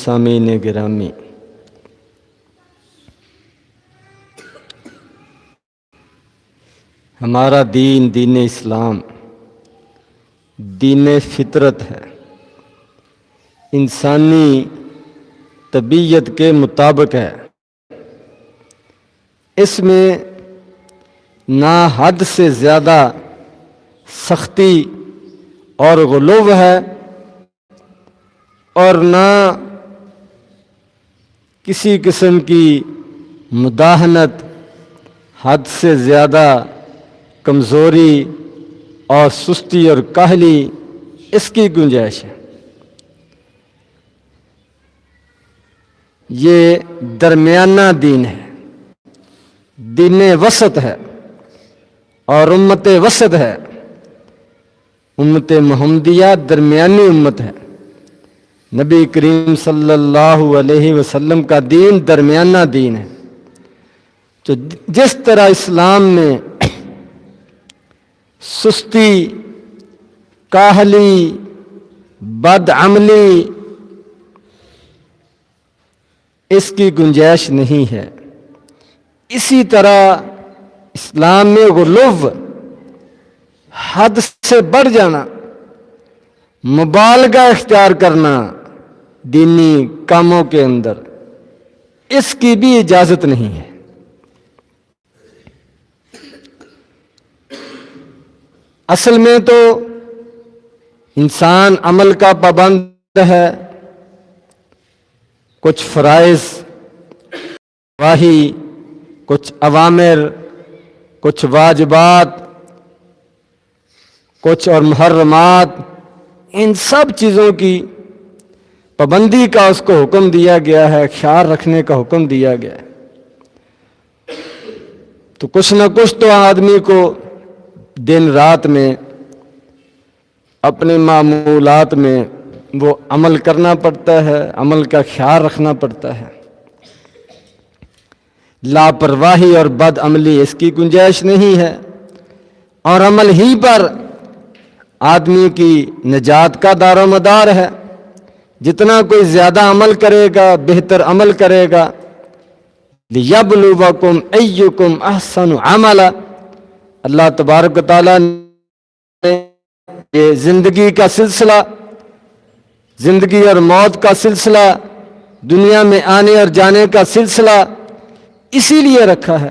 سامعین گرامی، ہمارا دین دین اسلام دین فطرت ہے، انسانی طبیعت کے مطابق ہے۔ اس میں نہ حد سے زیادہ سختی اور غلو ہے اور نہ کسی قسم کی مداہنت، حد سے زیادہ کمزوری اور سستی اور کاہلی اس کی گنجائش ہے۔ یہ درمیانہ دین ہے، دین وسط ہے اور امت وسط ہے۔ امت محمدیہ درمیانی امت ہے۔ نبی کریم صلی اللہ علیہ وسلم کا دین درمیانہ دین ہے۔ تو جس طرح اسلام میں سستی، کاہلی، بد عملی اس کی گنجائش نہیں ہے، اسی طرح اسلام میں غلو، حد سے بڑھ جانا، مبالغہ اختیار کرنا دینی کاموں کے اندر، اس کی بھی اجازت نہیں ہے۔ اصل میں تو انسان عمل کا پابند ہے، کچھ فرائض نواہی، کچھ اوامر، کچھ واجبات، کچھ اور محرمات، ان سب چیزوں کی پابندی کا اس کو حکم دیا گیا ہے، خیال رکھنے کا حکم دیا گیا ہے۔ تو کچھ نہ کچھ تو آدمی کو دن رات میں اپنے معمولات میں وہ عمل کرنا پڑتا ہے، عمل کا خیال رکھنا پڑتا ہے۔ لاپرواہی اور بد عملی اس کی گنجائش نہیں ہے، اور عمل ہی پر آدمی کی نجات کا دار و مدار ہے۔ جتنا کوئی زیادہ عمل کرے گا، بہتر عمل کرے گا، لِيَبْلُوَكُمْ أَيُّكُمْ أَحْسَنُ عَمَلًا، اللہ تبارک و تعالیٰ نے یہ زندگی کا سلسلہ، زندگی اور موت کا سلسلہ، دنیا میں آنے اور جانے کا سلسلہ اسی لیے رکھا ہے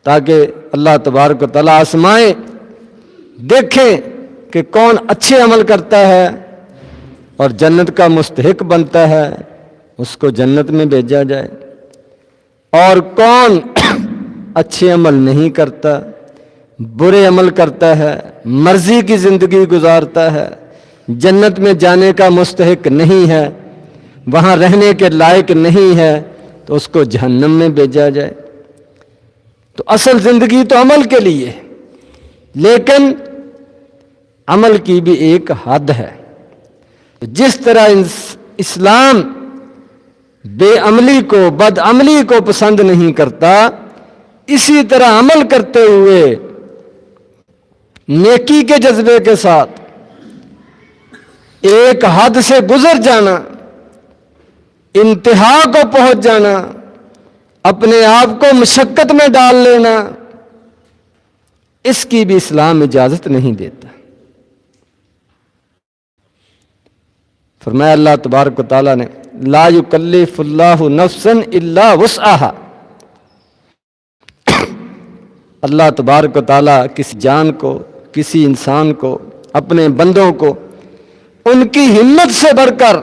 تاکہ اللہ تبارک و تعالیٰ آزمائے، دیکھیں کہ کون اچھے عمل کرتا ہے اور جنت کا مستحق بنتا ہے، اس کو جنت میں بھیجا جائے، اور کون اچھے عمل نہیں کرتا، برے عمل کرتا ہے، مرضی کی زندگی گزارتا ہے، جنت میں جانے کا مستحق نہیں ہے، وہاں رہنے کے لائق نہیں ہے، تو اس کو جہنم میں بھیجا جائے۔ تو اصل زندگی تو عمل کے لیے، لیکن عمل کی بھی ایک حد ہے۔ جس طرح اسلام بے عملی کو، بد عملی کو پسند نہیں کرتا، اسی طرح عمل کرتے ہوئے نیکی کے جذبے کے ساتھ ایک حد سے گزر جانا، انتہا کو پہنچ جانا، اپنے آپ کو مشقت میں ڈال لینا، اس کی بھی اسلام اجازت نہیں دیتا۔ فرمایا اللہ تبارک و تعالیٰ نے لا یکلف اللہ نفسا الا وسعها، اللہ تبارک و تعالیٰ کسی جان کو، کسی انسان کو، اپنے بندوں کو ان کی ہمت سے بڑھ کر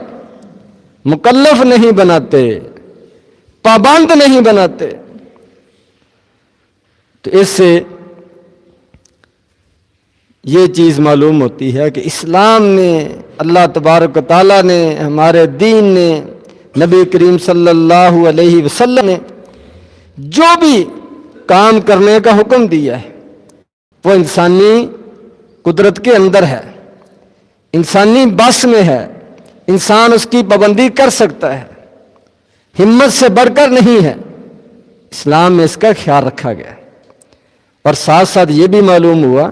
مکلف نہیں بناتے، پابند نہیں بناتے۔ تو اس سے یہ چیز معلوم ہوتی ہے کہ اسلام نے، اللہ تبارک و تعالیٰ نے، ہمارے دین نے، نبی کریم صلی اللہ علیہ وسلم نے جو بھی کام کرنے کا حکم دیا ہے وہ انسانی قدرت کے اندر ہے، انسانی بس میں ہے، انسان اس کی پابندی کر سکتا ہے، ہمت سے بڑھ کر نہیں ہے۔ اسلام میں اس کا خیال رکھا گیا، اور ساتھ ساتھ یہ بھی معلوم ہوا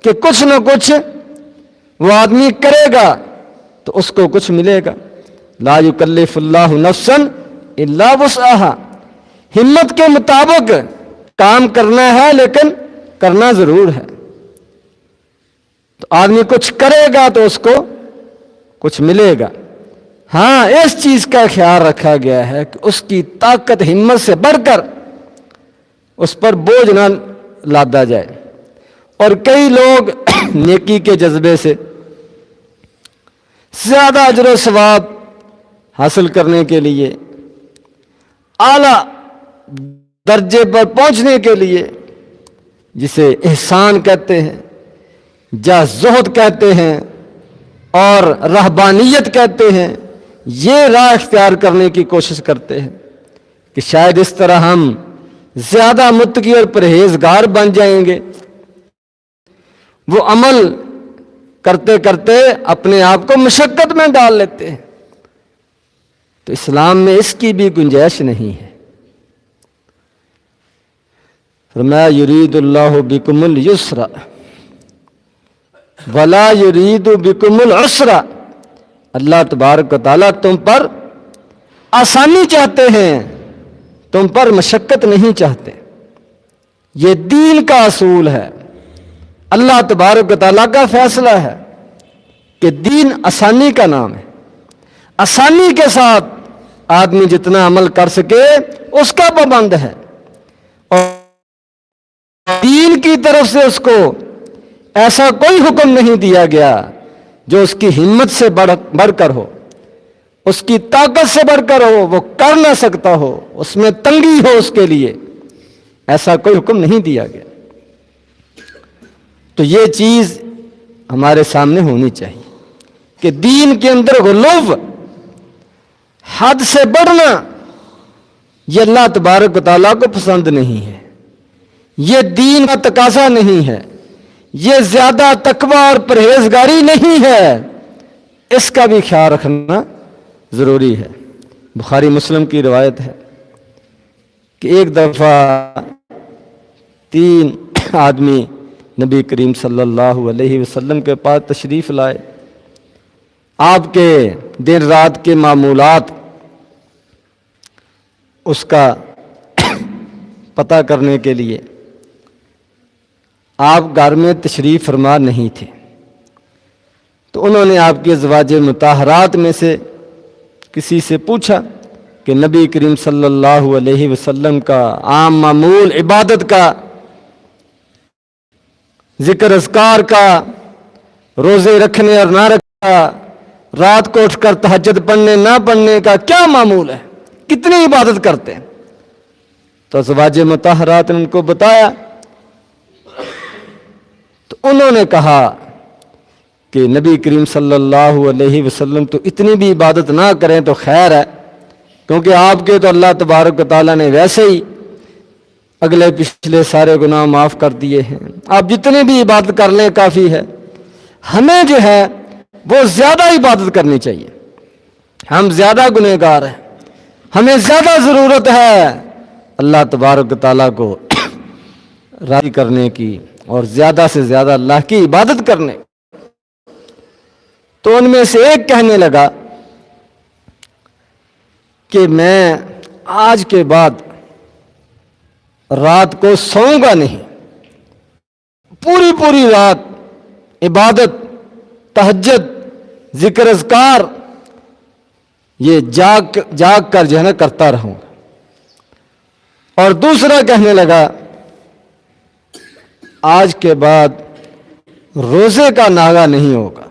کہ کچھ نہ کچھ وہ آدمی کرے گا تو اس کو کچھ ملے گا۔ لا یکلف اللہ نفسا الا وسعہا، ہمت کے مطابق کام کرنا ہے لیکن کرنا ضرور ہے۔ تو آدمی کچھ کرے گا تو اس کو کچھ ملے گا۔ ہاں اس چیز کا خیال رکھا گیا ہے کہ اس کی طاقت ہمت سے بڑھ کر اس پر بوجھ نہ لادا جائے۔ اور کئی لوگ نیکی کے جذبے سے زیادہ اجر و ثواب حاصل کرنے کے لیے، اعلیٰ درجے پر پہنچنے کے لیے، جسے احسان کہتے ہیں یا زہد کہتے ہیں اور رہبانیت کہتے ہیں، یہ راہ اختیار کرنے کی کوشش کرتے ہیں کہ شاید اس طرح ہم زیادہ متقی اور پرہیزگار بن جائیں گے۔ وہ عمل کرتے کرتے اپنے آپ کو مشقت میں ڈال لیتے ہیں۔ تو اسلام میں اس کی بھی گنجائش نہیں ہے۔ فرمایا یرید اللہ بکم اليسر ولا یرید بکم العسر، اللہ تبارک و تعالیٰ تم پر آسانی چاہتے ہیں، تم پر مشقت نہیں چاہتے۔ یہ دین کا اصول ہے، اللہ تبارک و تعالیٰ کا فیصلہ ہے کہ دین آسانی کا نام ہے۔ آسانی کے ساتھ آدمی جتنا عمل کر سکے اس کا پابند ہے، اور دین کی طرف سے اس کو ایسا کوئی حکم نہیں دیا گیا جو اس کی ہمت سے بڑھ کر ہو، اس کی طاقت سے بڑھ کر ہو، وہ کر نہ سکتا ہو، اس میں تنگی ہو اس کے لیے، ایسا کوئی حکم نہیں دیا گیا۔ تو یہ چیز ہمارے سامنے ہونی چاہیے کہ دین کے اندر غلو، حد سے بڑھنا، یہ اللہ تبارک و تعالیٰ کو پسند نہیں ہے، یہ دین کا تقاضا نہیں ہے، یہ زیادہ تقوی اور پرہیزگاری نہیں ہے۔ اس کا بھی خیال رکھنا ضروری ہے۔ بخاری مسلم کی روایت ہے کہ ایک دفعہ 3 آدمی نبی کریم صلی اللہ علیہ وسلم کے پاس تشریف لائے، آپ کے دن رات کے معمولات اس کا پتہ کرنے کے لیے۔ آپ گھر میں تشریف فرما نہیں تھے، تو انہوں نے آپ کے ازواج مطہرات میں سے کسی سے پوچھا کہ نبی کریم صلی اللہ علیہ وسلم کا عام معمول عبادت کا، ذکر اذکار کا، روزے رکھنے اور نہ رکھنے کا، رات کو اٹھ کر تہجد پڑھنے نہ پڑھنے کا کیا معمول ہے، کتنی عبادت کرتے ہیں؟ تو ازواج مطہرات نے ان کو بتایا، تو انہوں نے کہا کہ نبی کریم صلی اللہ علیہ وسلم تو اتنی بھی عبادت نہ کریں تو خیر ہے، کیونکہ آپ کے تو اللہ تبارک و تعالیٰ نے ویسے ہی اگلے پچھلے سارے گناہ معاف کر دیے ہیں، آپ جتنی بھی عبادت کر لیں کافی ہے۔ ہمیں جو ہے وہ زیادہ عبادت کرنی چاہیے، ہم زیادہ گنہگار ہیں، ہمیں زیادہ ضرورت ہے اللہ تبارک و تعالیٰ کو راضی کرنے کی اور زیادہ سے زیادہ اللہ کی عبادت کرنے۔ تو ان میں سے ایک کہنے لگا کہ میں آج کے بعد رات کو سوؤں گا نہیں، پوری رات عبادت، تہجد، ذکر اذکار یہ جاگ کر جو ہے نا کرتا رہوں گا۔ اور دوسرا کہنے لگا آج کے بعد روزے کا ناغہ نہیں ہوگا،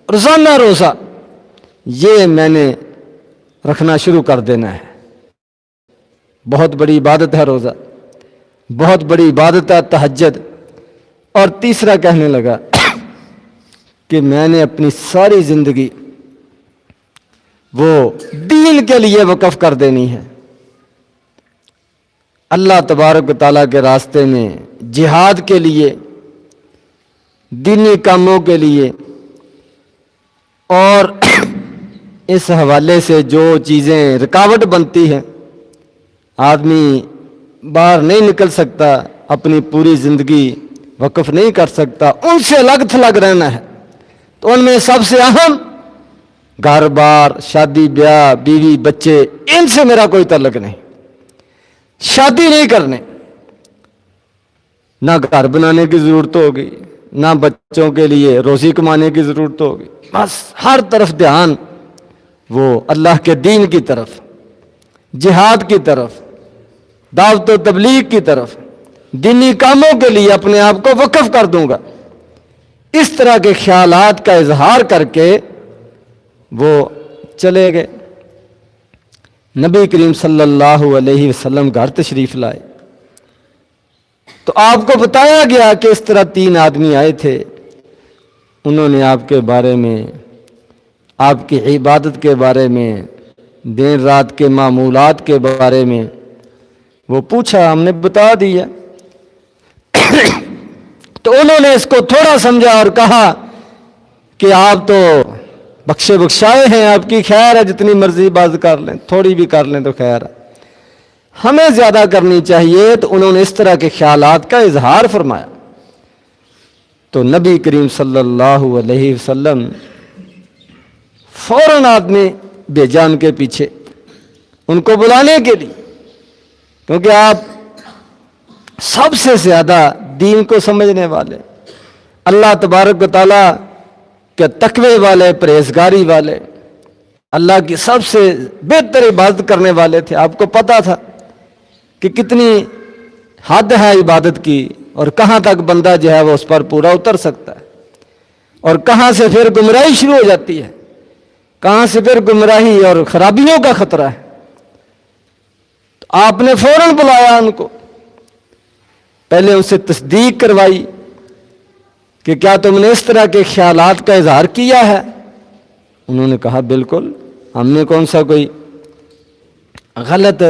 روزانہ روزہ یہ میں نے رکھنا شروع کر دینا ہے۔ بہت بڑی عبادت ہے روزہ، بہت بڑی عبادت ہے تہجد۔ اور تیسرا کہنے لگا کہ میں نے اپنی ساری زندگی وہ دین کے لیے وقف کر دینی ہے، اللہ تبارک و تعالیٰ کے راستے میں جہاد کے لیے، دینی کاموں کے لیے۔ اور اس حوالے سے جو چیزیں رکاوٹ بنتی ہیں، آدمی باہر نہیں نکل سکتا، اپنی پوری زندگی وقف نہیں کر سکتا، ان سے الگ تھلگ رہنا ہے۔ تو ان میں سب سے اہم گھر بار، شادی بیاہ، بیوی بچے، ان سے میرا کوئی تعلق نہیں، شادی نہیں کرنے، نہ گھر بنانے کی ضرورت ہوگی، نہ بچوں کے لیے روزی کمانے کی ضرورت ہوگی، بس ہر طرف دھیان وہ اللہ کے دین کی طرف، جہاد کی طرف، دعوت و تبلیغ کی طرف، دینی کاموں کے لیے اپنے آپ کو وقف کر دوں گا، اس طرح کے خیالات کا اظہار کر کے وہ چلے گئے۔ نبی کریم صلی اللہ علیہ وسلم گھر تشریف لائے تو آپ کو بتایا گیا کہ اس طرح 3 آدمی آئے تھے، انہوں نے آپ کے بارے میں، آپ کی عبادت کے بارے میں، دن رات کے معمولات کے بارے میں وہ پوچھا، ہم نے بتا دیا۔ تو انہوں نے اس کو تھوڑا سمجھا اور کہا کہ آپ تو بخشے بخشائے ہیں، آپ کی خیر ہے، جتنی مرضی بات کر لیں، تھوڑی بھی کر لیں تو خیر ہے، ہمیں زیادہ کرنی چاہیے۔ تو انہوں نے اس طرح کے خیالات کا اظہار فرمایا تو نبی کریم صلی اللہ علیہ وسلم فوراً آدمی بھیجا ان کے پیچھے ان کو بلانے کے لیے، کیونکہ آپ سب سے زیادہ دین کو سمجھنے والے، اللہ تبارک و تعالیٰ کے تقوی والے، پرہیزگاری والے، اللہ کی سب سے بہتر عبادت کرنے والے تھے۔ آپ کو پتا تھا کہ کتنی حد ہے عبادت کی اور کہاں تک بندہ جو ہے وہ اس پر پورا اتر سکتا ہے، اور کہاں سے پھر گمراہی شروع ہو جاتی ہے، کہاں سے پھر گمراہی اور خرابیوں کا خطرہ ہے۔ تو آپ نے فوراً بلایا ان کو، پہلے ان سے تصدیق کروائی کہ کیا تم نے اس طرح کے خیالات کا اظہار کیا ہے؟ انہوں نے کہا بالکل، ہم نے کون سا کوئی غلط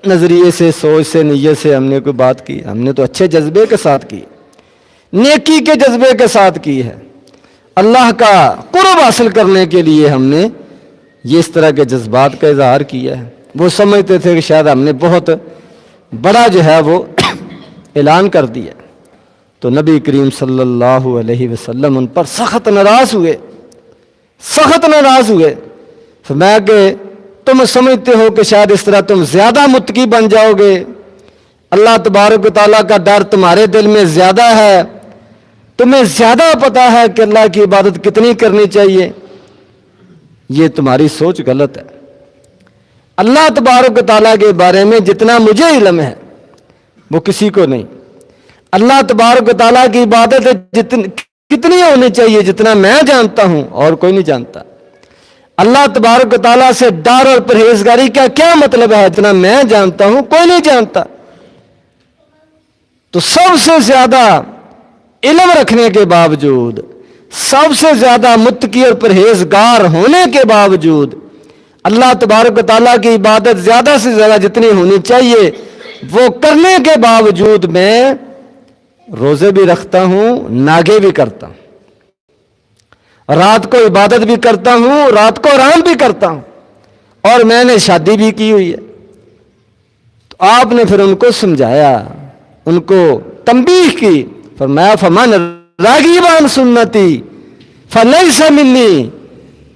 نظریے سے، سوچ سے، نیت سے ہم نے کوئی بات کی، ہم نے تو اچھے جذبے کے ساتھ کی، نیکی کے جذبے کے ساتھ کی ہے، اللہ کا قرب حاصل کرنے کے لیے ہم نے یہ اس طرح کے جذبات کا اظہار کیا ہے۔ وہ سمجھتے تھے کہ شاید ہم نے بہت بڑا جو ہے وہ اعلان کر دیا، تو نبی کریم صلی اللہ علیہ وسلم ان پر سخت ناراض ہوئے، سخت ناراض ہوئے۔ فرمایا کہ تم سمجھتے ہو کہ شاید اس طرح تم زیادہ متقی بن جاؤ گے، اللہ تبارک و تعالیٰ کا ڈر تمہارے دل میں زیادہ ہے، تمہیں زیادہ پتا ہے کہ اللہ کی عبادت کتنی کرنی چاہیے، یہ تمہاری سوچ غلط ہے۔ اللہ تبارک و تعالیٰ کے بارے میں جتنا مجھے علم ہے وہ کسی کو نہیں، اللہ تبارک و تعالیٰ کی عبادت کتنی ہونی چاہیے جتنا میں جانتا ہوں اور کوئی نہیں جانتا، اللہ تبارک و تعالیٰ سے ڈر اور پرہیزگاری کا کیا مطلب ہے جتنا میں جانتا ہوں کوئی نہیں جانتا۔ تو سب سے زیادہ علم رکھنے کے باوجود، سب سے زیادہ متقی اور پرہیزگار ہونے کے باوجود، اللہ تبارک و تعالیٰ کی عبادت زیادہ سے زیادہ جتنی ہونی چاہیے وہ کرنے کے باوجود میں روزے بھی رکھتا ہوں، ناگے بھی کرتا ہوں، رات کو عبادت بھی کرتا ہوں، رات کو آرام بھی کرتا ہوں، اور میں نے شادی بھی کی ہوئی ہے۔ تو آپ نے پھر ان کو سمجھایا، ان کو تنبیہ کی، فرمایا فمن راغب عن سنتی فلیس منی،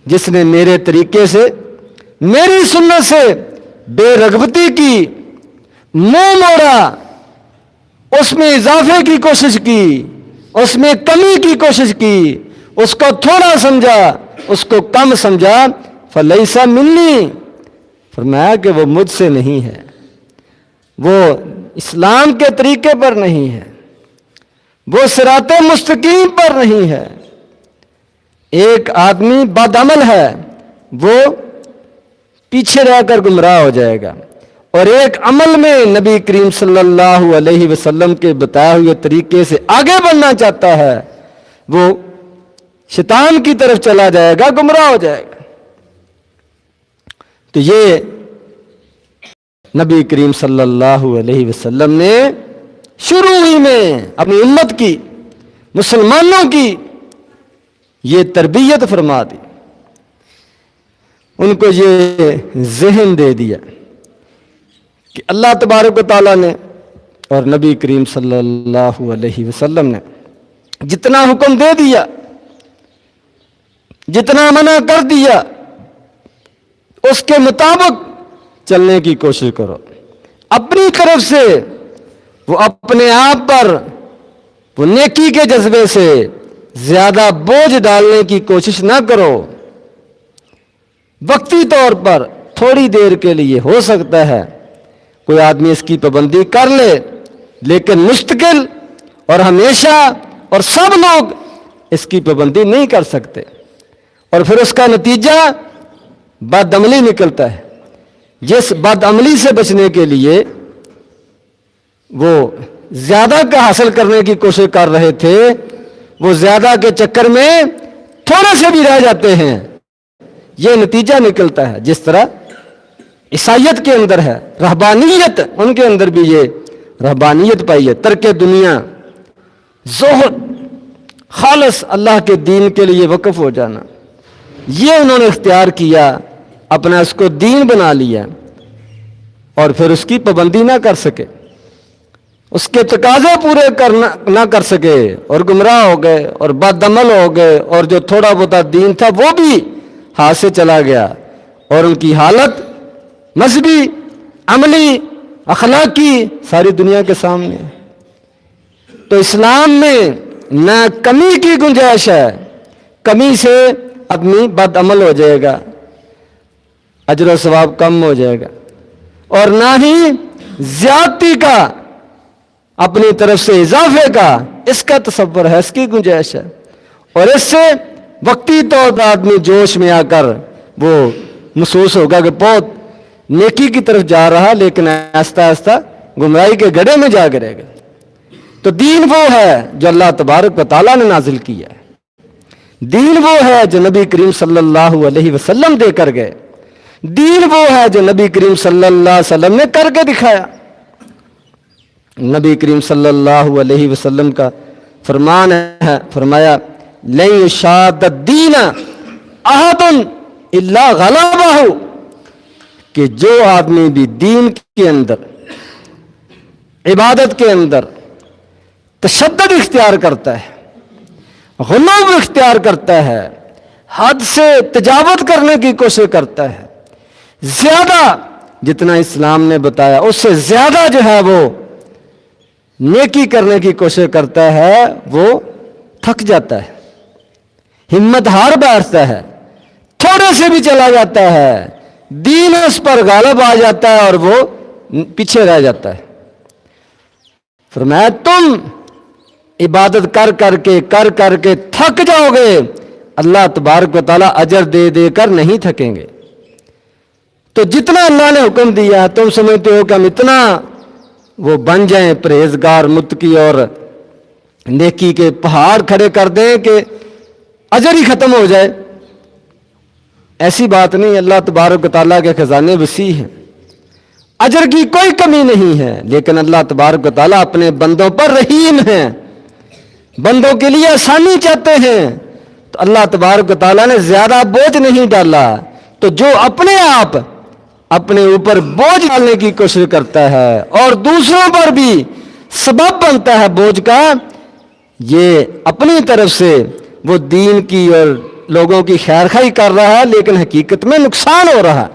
جس نے میرے طریقے سے، میری سنت سے بے رغبتی کی، منہ موڑا، اس میں اضافے کی کوشش کی، اس میں کمی کی کوشش کی، اس کو تھوڑا سمجھا، اس کو کم سمجھا، فلیس منی، فرمایا کہ وہ مجھ سے نہیں ہے، وہ اسلام کے طریقے پر نہیں ہے، وہ صراط مستقیم پر نہیں ہے۔ ایک آدمی بدعمل ہے، وہ پیچھے رہ کر گمراہ ہو جائے گا، اور ایک عمل میں نبی کریم صلی اللہ علیہ وسلم کے بتائے ہوئے طریقے سے آگے بڑھنا چاہتا ہے، وہ شیطان کی طرف چلا جائے گا، گمراہ ہو جائے گا۔ تو یہ نبی کریم صلی اللہ علیہ وسلم نے شروع ہی میں اپنی امت کی، مسلمانوں کی یہ تربیت فرما دی، ان کو یہ ذہن دے دیا کہ اللہ تبارک و تعالیٰ نے اور نبی کریم صلی اللہ علیہ وسلم نے جتنا حکم دے دیا، جتنا منع کر دیا، اس کے مطابق چلنے کی کوشش کرو. اپنی طرف سے وہ اپنے آپ پر وہ نیکی کے جذبے سے زیادہ بوجھ ڈالنے کی کوشش نہ کرو. وقتی طور پر تھوڑی دیر کے لیے ہو سکتا ہے کوئی آدمی اس کی پابندی کر لے، لیکن مستقل اور ہمیشہ اور سب لوگ اس کی پابندی نہیں کر سکتے، اور پھر اس کا نتیجہ بد عملی نکلتا ہے. جس بد عملی سے بچنے کے لیے وہ زیادہ کا حاصل کرنے کی کوشش کر رہے تھے، وہ زیادہ کے چکر میں تھوڑے سے بھی رہ جاتے ہیں. یہ نتیجہ نکلتا ہے. جس طرح عیسائیت کے اندر ہے رہبانیت، ان کے اندر بھی یہ رہبانیت پائی ہے، ترک دنیا، زہد، خالص اللہ کے دین کے لیے وقف ہو جانا. یہ انہوں نے اختیار کیا، اپنا اس کو دین بنا لیا، اور پھر اس کی پابندی نہ کر سکے، اس کے تقاضے پورے نہ کر سکے، اور گمراہ ہو گئے اور بد عمل ہو گئے، اور جو تھوڑا بہت دین تھا وہ بھی ہاتھ سے چلا گیا، اور ان کی حالت مذہبی، عملی، اخلاقی ساری دنیا کے سامنے. تو اسلام میں نہ کمی کی گنجائش ہے، کمی سے آدمی بد عمل ہو جائے گا، اجر و ثواب کم ہو جائے گا، اور نہ ہی زیادتی کا، اپنی طرف سے اضافے کا، اس کا تصور ہے، اس کی گنجائش ہے. اور اس سے وقتی طور پر آدمی جوش میں آ کر وہ محسوس ہوگا کہ بہت نیکی کی طرف جا رہا، لیکن آہستہ آہستہ گمراہی کے گڑھے میں جا گرے گا. تو دین وہ ہے جو اللہ تبارک و تعالیٰ نے نازل کیا ہے. دین وہ ہے جو نبی کریم صلی اللہ علیہ وسلم دے کر گئے. دین وہ ہے جو نبی کریم صلی اللہ علیہ وسلم نے کر کے دکھایا. نبی کریم صلی اللہ علیہ وسلم کا فرمان ہے، فرمایا لن یشاد الدین احد الا غلبہ، کہ جو آدمی بھی دین کے اندر، عبادت کے اندر تشدد اختیار کرتا ہے، غلو اختیار کرتا ہے، حد سے تجاوز کرنے کی کوشش کرتا ہے، زیادہ جتنا اسلام نے بتایا اس سے زیادہ جو ہے وہ نیکی کرنے کی کوشش کرتا ہے، وہ تھک جاتا ہے، ہمت ہار بیٹھتا ہے، تھوڑے سے بھی چلا جاتا ہے، دین اس پر غالب آ جاتا ہے اور وہ پیچھے رہ جاتا ہے. فرمایا تم عبادت کر کر کے تھک جاؤ گے، اللہ تبارک و تعالیٰ اجر دے دے کر نہیں تھکیں گے. تو جتنا اللہ نے حکم دیا تم سمجھتے ہو کہ ہم اتنا وہ بن جائیں پرہیزگار، متقی اور نیکی کے پہاڑ کھڑے کر دیں کہ اجر ہی ختم ہو جائے. ایسی بات نہیں. اللہ تبارک و تعالیٰ کے خزانے وسیع ہیں، اجر کی کوئی کمی نہیں ہے، لیکن اللہ تبارک و تعالیٰ اپنے بندوں پر رحیم ہیں، بندوں کے لیے آسانی چاہتے ہیں. تو اللہ تبارک و تعالیٰ نے زیادہ بوجھ نہیں ڈالا. تو جو اپنے آپ اپنے اوپر بوجھ ڈالنے کی کوشش کرتا ہے اور دوسروں پر بھی سبب بنتا ہے بوجھ کا، یہ اپنی طرف سے وہ دین کی اور لوگوں کی خیر خواہی کر رہا ہے، لیکن حقیقت میں نقصان ہو رہا.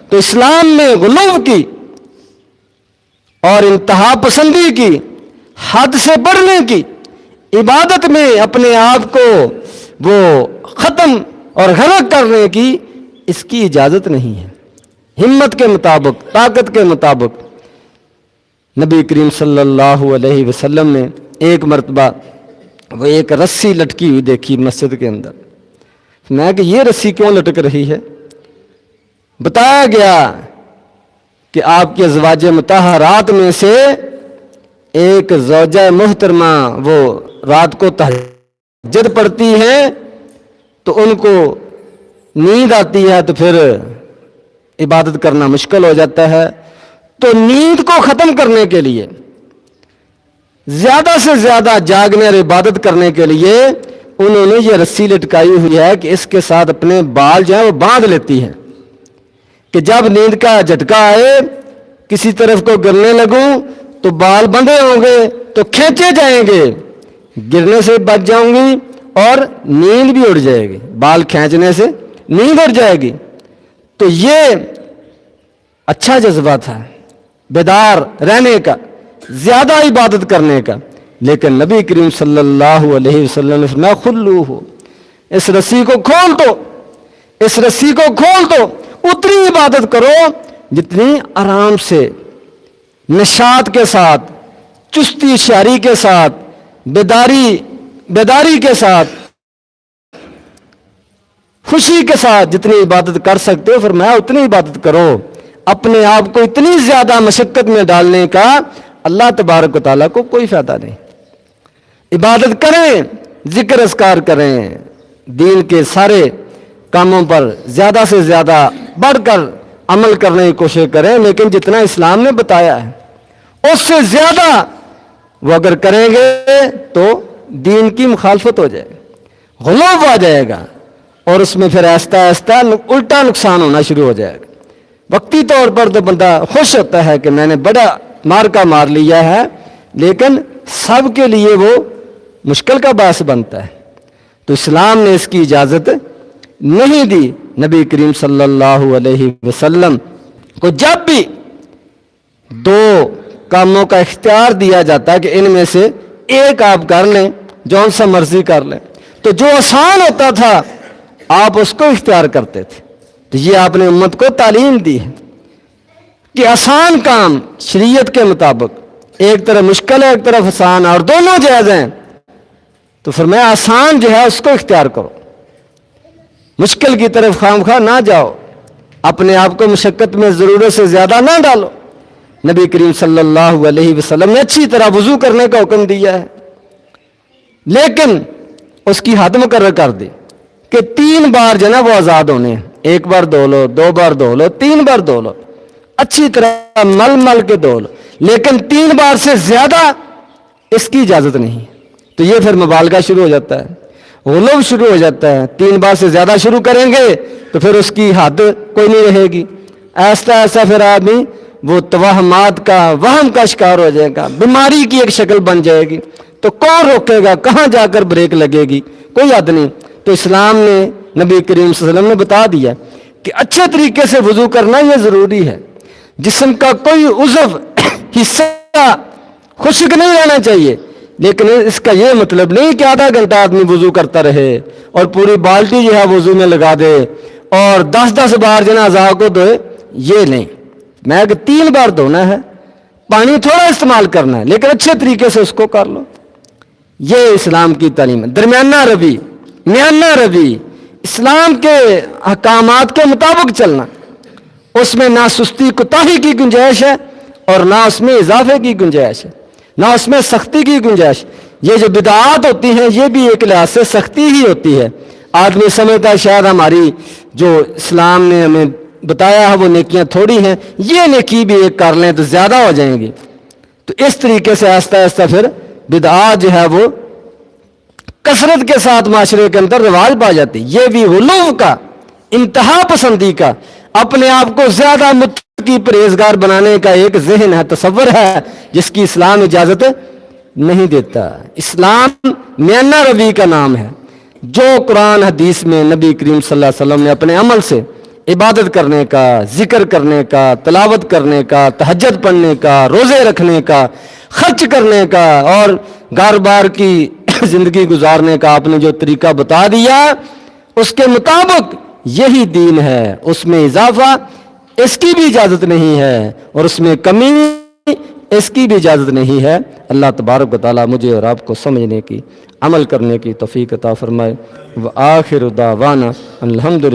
تو اسلام میں غلو کی اور انتہا پسندی کی، حد سے بڑھنے کی، عبادت میں اپنے آپ کو وہ ختم اور غرق کرنے کی، اس کی اجازت نہیں ہے. ہمت کے مطابق، طاقت کے مطابق. نبی کریم صلی اللہ علیہ وسلم نے ایک مرتبہ وہ ایک رسی لٹکی ہوئی دیکھی مسجد کے اندر. میں کہ یہ رسی کیوں لٹک رہی ہے؟ بتایا گیا کہ آپ کے ازواج مطہرات میں سے ایک زوجہ محترمہ وہ رات کو تہجد پڑھتی ہیں، تو ان کو نیند آتی ہے، تو پھر عبادت کرنا مشکل ہو جاتا ہے. تو نیند کو ختم کرنے کے لیے، زیادہ سے زیادہ جاگنے اور عبادت کرنے کے لیے انہوں نے یہ رسی لٹکائی ہوئی ہے کہ اس کے ساتھ اپنے بال جو ہیں وہ باندھ لیتی ہیں کہ جب نیند کا جھٹکا آئے، کسی طرف کو گرنے لگوں تو بال بندھے ہوں گے تو کھینچے جائیں گے، گرنے سے بچ جاؤں گی اور نیند بھی اڑ جائے گی. بال کھینچنے سے نیند اڑ جائے گی. تو یہ اچھا جذبہ تھا بیدار رہنے کا، زیادہ عبادت کرنے کا، لیکن نبی کریم صلی اللہ علیہ وسلم نے فرمایا خلوہ، اس رسی کو کھول دو، اس رسی کو کھول دو، اتنی عبادت کرو جتنی آرام سے، نشاط کے ساتھ، چستی شعری کے ساتھ، بیداری کے ساتھ، خوشی کے ساتھ جتنی عبادت کر سکتے ہو، فرمایا اتنی عبادت کرو۔ اپنے آپ کو اتنی زیادہ مشقت میں ڈالنے کا اللہ تبارک و تعالیٰ کو کوئی فائدہ نہیں۔ عبادت کریں، ذکر اذکار کریں، دین کے سارے کاموں پر زیادہ سے زیادہ بڑھ کر عمل کرنے کی کوشش کریں، لیکن جتنا اسلام نے بتایا ہے اس سے زیادہ وہ اگر کریں گے تو دین کی مخالفت ہو جائے گی، غلو آ جائے گا، اور اس میں پھر آہستہ آہستہ الٹا نقصان ہونا شروع ہو جائے گا۔ وقتی طور پر تو بندہ خوش ہوتا ہے کہ میں نے بڑا مارکا مار لیا ہے، لیکن سب کے لیے وہ مشکل کا باعث بنتا ہے۔ تو اسلام نے اس کی اجازت نہیں دی۔ نبی کریم صلی اللہ علیہ وسلم کو جب بھی دو کاموں کا اختیار دیا جاتا ہے کہ ان میں سے ایک آپ کر لیں، جون سا مرضی کر لیں، تو جو آسان ہوتا تھا آپ اس کو اختیار کرتے تھے۔ تو یہ آپ نے امت کو تعلیم دی ہے کہ آسان کام شریعت کے مطابق، ایک طرف مشکل ہے ایک طرف آسان، اور دونوں جائز ہیں، تو فرمایا آسان جو ہے اس کو اختیار کرو، مشکل کی طرف خواہ نہ جاؤ، اپنے آپ کو مشقت میں ضرورت سے زیادہ نہ ڈالو۔ نبی کریم صلی اللہ علیہ وسلم نے اچھی طرح وضو کرنے کا حکم دیا ہے، لیکن اس کی حد مقرر کر دی کہ 3 بار جو ہے نا وہ آزاد ہونے ہیں، 1 بار دھو لو، 2 بار دھو لو، 3 بار دھو لو، اچھی طرح مل کے دھو لو، لیکن 3 بار سے زیادہ اس کی اجازت نہیں۔ تو یہ پھر مبالغہ شروع ہو جاتا ہے، غلو شروع ہو جاتا ہے۔ 3 بار سے زیادہ شروع کریں گے تو پھر اس کی حد کوئی نہیں رہے گی، ایسا پھر آدمی وہ توہمات کا، وہم کا شکار ہو جائے گا، بیماری کی ایک شکل بن جائے گی۔ تو کون روکے گا؟ کہاں جا کر بریک لگے گی؟ کوئی حد نہیں۔ تو اسلام نے، نبی کریم صلی اللہ علیہ وسلم نے بتا دیا کہ اچھے طریقے سے وضو کرنا یہ ضروری ہے۔ جسم کا کوئی عضو حصہ خشک نہیں رہنا چاہیے، لیکن اس کا یہ مطلب نہیں کہ آدھا گھنٹہ آدمی وضو کرتا رہے اور پوری بالٹی جو ہے وضو میں لگا دے اور 10 بار جو ہے اعضاء کو دھوئے، یہ نہیں۔ میں کہ 3 بار دھونا ہے، پانی تھوڑا استعمال کرنا ہے، لیکن اچھے طریقے سے اس کو کر لو۔ یہ اسلام کی تعلیم ہے، درمیانہ روی، میانہ روی، اسلام کے احکامات کے مطابق چلنا۔ اس میں نہ سستی کوتاہی کی گنجائش ہے اور نہ اس میں اضافے کی گنجائش ہے، نہ اس میں سختی کی گنجائش۔ یہ جو بدعات ہوتی ہیں یہ بھی ایک لحاظ سے سختی ہی ہوتی ہے۔ آدمی سمجھتا ہے شاید ہماری جو اسلام نے ہمیں بتایا ہے وہ نیکیاں تھوڑی ہیں، یہ نیکی بھی ایک کر لیں تو زیادہ ہو جائیں گی۔ تو اس طریقے سے آہستہ آہستہ پھر بدعات جو ہے وہ کثرت کے ساتھ معاشرے کے اندر رواج پا جاتی۔ یہ بھی غلو کا، انتہا پسندی کا، اپنے آپ کو زیادہ متقی پرہیزگار بنانے کا ایک ذہن ہے، تصور ہے، جس کی اسلام اجازت نہیں دیتا۔ اسلام میانہ روی کا نام ہے۔ جو قرآن حدیث میں نبی کریم صلی اللہ علیہ وسلم نے اپنے عمل سے عبادت کرنے کا، ذکر کرنے کا، تلاوت کرنے کا، تہجد پڑھنے کا، روزے رکھنے کا، خرچ کرنے کا اور گھر بار کی زندگی گزارنے کا آپ نے جو طریقہ بتا دیا، اس کے مطابق یہی دین ہے۔ اس میں اضافہ اس کی بھی اجازت نہیں ہے اور اس میں کمی اس کی بھی اجازت نہیں ہے۔ اللہ تبارک و تعالیٰ مجھے اور آپ کو سمجھنے کی، عمل کرنے کی توفیق عطا فرمائے۔ وآخر دعوانا الحمدللہ۔